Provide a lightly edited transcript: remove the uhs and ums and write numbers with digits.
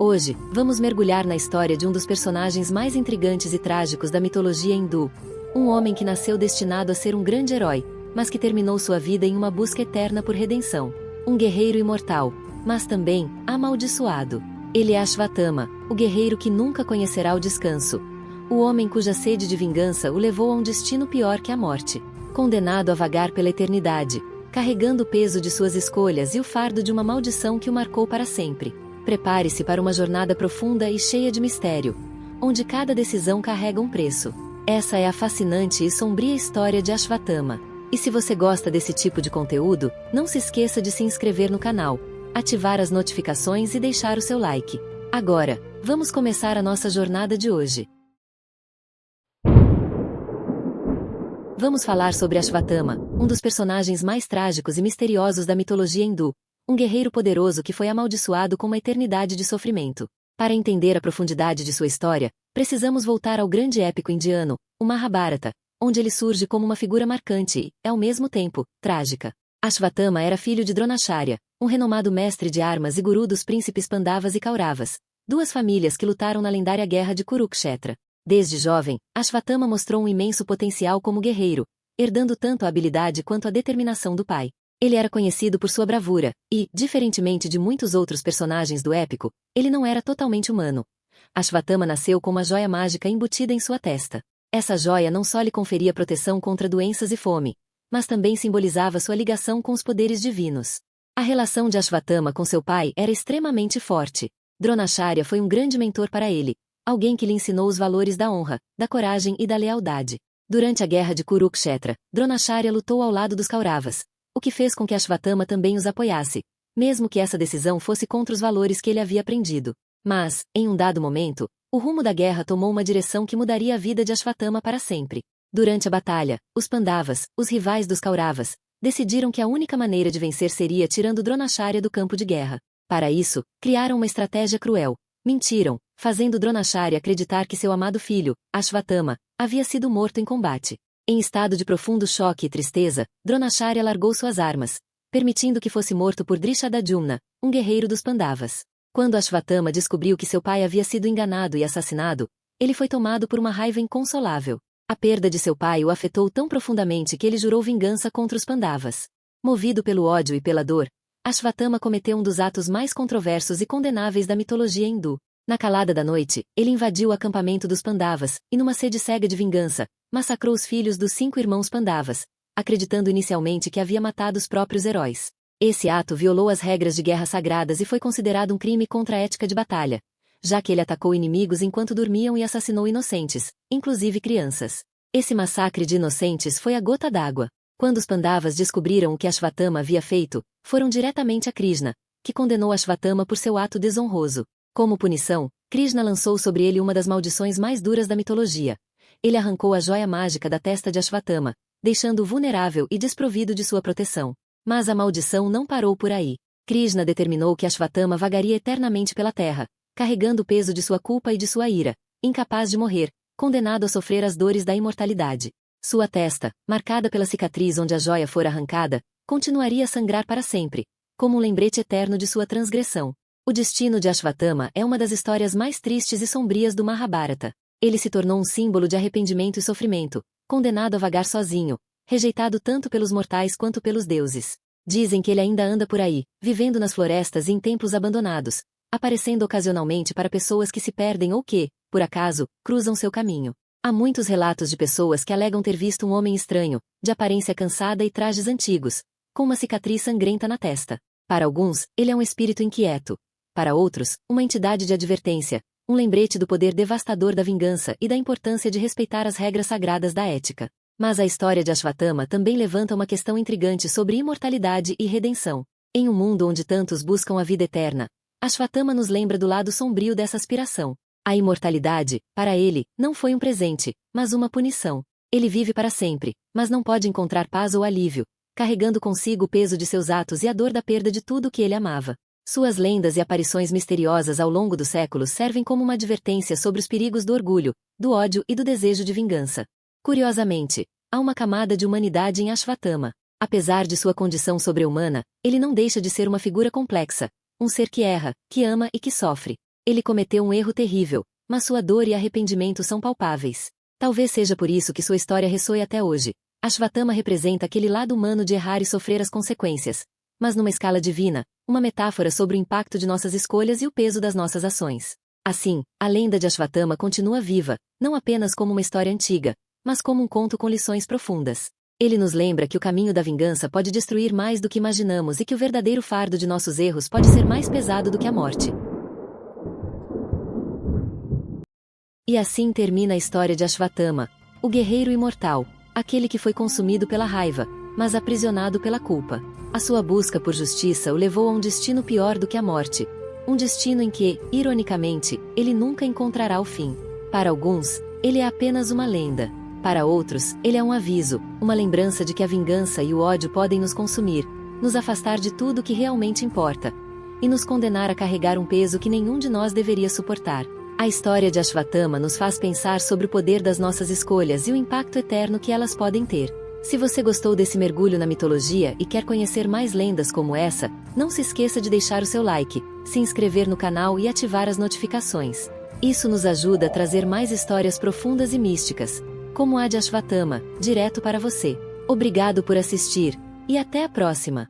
Hoje, vamos mergulhar na história de um dos personagens mais intrigantes e trágicos da mitologia hindu. Um homem que nasceu destinado a ser um grande herói, mas que terminou sua vida em uma busca eterna por redenção. Um guerreiro imortal, mas também amaldiçoado. Ele é Ashvatthama, o guerreiro que nunca conhecerá o descanso. O homem cuja sede de vingança o levou a um destino pior que a morte. Condenado a vagar pela eternidade, carregando o peso de suas escolhas e o fardo de uma maldição que o marcou para sempre. Prepare-se para uma jornada profunda e cheia de mistério, onde cada decisão carrega um preço. Essa é a fascinante e sombria história de Ashvatthama. E se você gosta desse tipo de conteúdo, não se esqueça de se inscrever no canal, ativar as notificações e deixar o seu like. Agora, vamos começar a nossa jornada de hoje. Vamos falar sobre Ashvatthama, um dos personagens mais trágicos e misteriosos da mitologia hindu, um guerreiro poderoso que foi amaldiçoado com uma eternidade de sofrimento. Para entender a profundidade de sua história, precisamos voltar ao grande épico indiano, o Mahabharata, onde ele surge como uma figura marcante e, ao mesmo tempo, trágica. Ashvatthama era filho de Dronacharya, um renomado mestre de armas e guru dos príncipes Pandavas e Kauravas, duas famílias que lutaram na lendária guerra de Kurukshetra. Desde jovem, Ashvatthama mostrou um imenso potencial como guerreiro, herdando tanto a habilidade quanto a determinação do pai. Ele era conhecido por sua bravura, e, diferentemente de muitos outros personagens do épico, ele não era totalmente humano. Ashvatthama nasceu com uma joia mágica embutida em sua testa. Essa joia não só lhe conferia proteção contra doenças e fome, mas também simbolizava sua ligação com os poderes divinos. A relação de Ashvatthama com seu pai era extremamente forte. Dronacharya foi um grande mentor para ele, alguém que lhe ensinou os valores da honra, da coragem e da lealdade. Durante a guerra de Kurukshetra, Dronacharya lutou ao lado dos Kauravas, o que fez com que Ashvatthama também os apoiasse, mesmo que essa decisão fosse contra os valores que ele havia aprendido. Mas, em um dado momento, o rumo da guerra tomou uma direção que mudaria a vida de Ashvatthama para sempre. Durante a batalha, os Pandavas, os rivais dos Kauravas, decidiram que a única maneira de vencer seria tirando Dronacharya do campo de guerra. Para isso, criaram uma estratégia cruel. Mentiram, fazendo Dronacharya acreditar que seu amado filho, Ashvatthama, havia sido morto em combate. Em estado de profundo choque e tristeza, Dronacharya largou suas armas, permitindo que fosse morto por Drishadadyumna, um guerreiro dos Pandavas. Quando Ashvatthama descobriu que seu pai havia sido enganado e assassinado, ele foi tomado por uma raiva inconsolável. A perda de seu pai o afetou tão profundamente que ele jurou vingança contra os Pandavas. Movido pelo ódio e pela dor, Ashvatthama cometeu um dos atos mais controversos e condenáveis da mitologia hindu. Na calada da noite, ele invadiu o acampamento dos Pandavas, e numa sede cega de vingança, massacrou os filhos dos 5 irmãos Pandavas, acreditando inicialmente que havia matado os próprios heróis. Esse ato violou as regras de guerra sagradas e foi considerado um crime contra a ética de batalha, já que ele atacou inimigos enquanto dormiam e assassinou inocentes, inclusive crianças. Esse massacre de inocentes foi a gota d'água. Quando os Pandavas descobriram o que Ashvatthama havia feito, foram diretamente a Krishna, que condenou Ashvatthama por seu ato desonroso. Como punição, Krishna lançou sobre ele uma das maldições mais duras da mitologia. Ele arrancou a joia mágica da testa de Ashvatthama, deixando-o vulnerável e desprovido de sua proteção. Mas a maldição não parou por aí. Krishna determinou que Ashvatthama vagaria eternamente pela terra, carregando o peso de sua culpa e de sua ira, incapaz de morrer, condenado a sofrer as dores da imortalidade. Sua testa, marcada pela cicatriz onde a joia fora arrancada, continuaria a sangrar para sempre, como um lembrete eterno de sua transgressão. O destino de Ashvatthama é uma das histórias mais tristes e sombrias do Mahabharata. Ele se tornou um símbolo de arrependimento e sofrimento, condenado a vagar sozinho, rejeitado tanto pelos mortais quanto pelos deuses. Dizem que ele ainda anda por aí, vivendo nas florestas e em templos abandonados, aparecendo ocasionalmente para pessoas que se perdem ou que, por acaso, cruzam seu caminho. Há muitos relatos de pessoas que alegam ter visto um homem estranho, de aparência cansada e trajes antigos, com uma cicatriz sangrenta na testa. Para alguns, ele é um espírito inquieto. Para outros, uma entidade de advertência, um lembrete do poder devastador da vingança e da importância de respeitar as regras sagradas da ética. Mas a história de Ashvatthama também levanta uma questão intrigante sobre imortalidade e redenção. Em um mundo onde tantos buscam a vida eterna, Ashvatthama nos lembra do lado sombrio dessa aspiração. A imortalidade, para ele, não foi um presente, mas uma punição. Ele vive para sempre, mas não pode encontrar paz ou alívio, carregando consigo o peso de seus atos e a dor da perda de tudo o que ele amava. Suas lendas e aparições misteriosas ao longo dos séculos servem como uma advertência sobre os perigos do orgulho, do ódio e do desejo de vingança. Curiosamente, há uma camada de humanidade em Ashvatthama. Apesar de sua condição sobre-humana, ele não deixa de ser uma figura complexa, um ser que erra, que ama e que sofre. Ele cometeu um erro terrível, mas sua dor e arrependimento são palpáveis. Talvez seja por isso que sua história ressoe até hoje. Ashvatthama representa aquele lado humano de errar e sofrer as consequências, mas numa escala divina, uma metáfora sobre o impacto de nossas escolhas e o peso das nossas ações. Assim, a lenda de Ashvatthama continua viva, não apenas como uma história antiga, mas como um conto com lições profundas. Ele nos lembra que o caminho da vingança pode destruir mais do que imaginamos e que o verdadeiro fardo de nossos erros pode ser mais pesado do que a morte. E assim termina a história de Ashvatthama, o guerreiro imortal, aquele que foi consumido pela raiva, mas aprisionado pela culpa. A sua busca por justiça o levou a um destino pior do que a morte. Um destino em que, ironicamente, ele nunca encontrará o fim. Para alguns, ele é apenas uma lenda. Para outros, ele é um aviso, uma lembrança de que a vingança e o ódio podem nos consumir, nos afastar de tudo que realmente importa, e nos condenar a carregar um peso que nenhum de nós deveria suportar. A história de Ashvatthama nos faz pensar sobre o poder das nossas escolhas e o impacto eterno que elas podem ter. Se você gostou desse mergulho na mitologia e quer conhecer mais lendas como essa, não se esqueça de deixar o seu like, se inscrever no canal e ativar as notificações. Isso nos ajuda a trazer mais histórias profundas e místicas, como a de Ashvatthama, direto para você. Obrigado por assistir, e até a próxima!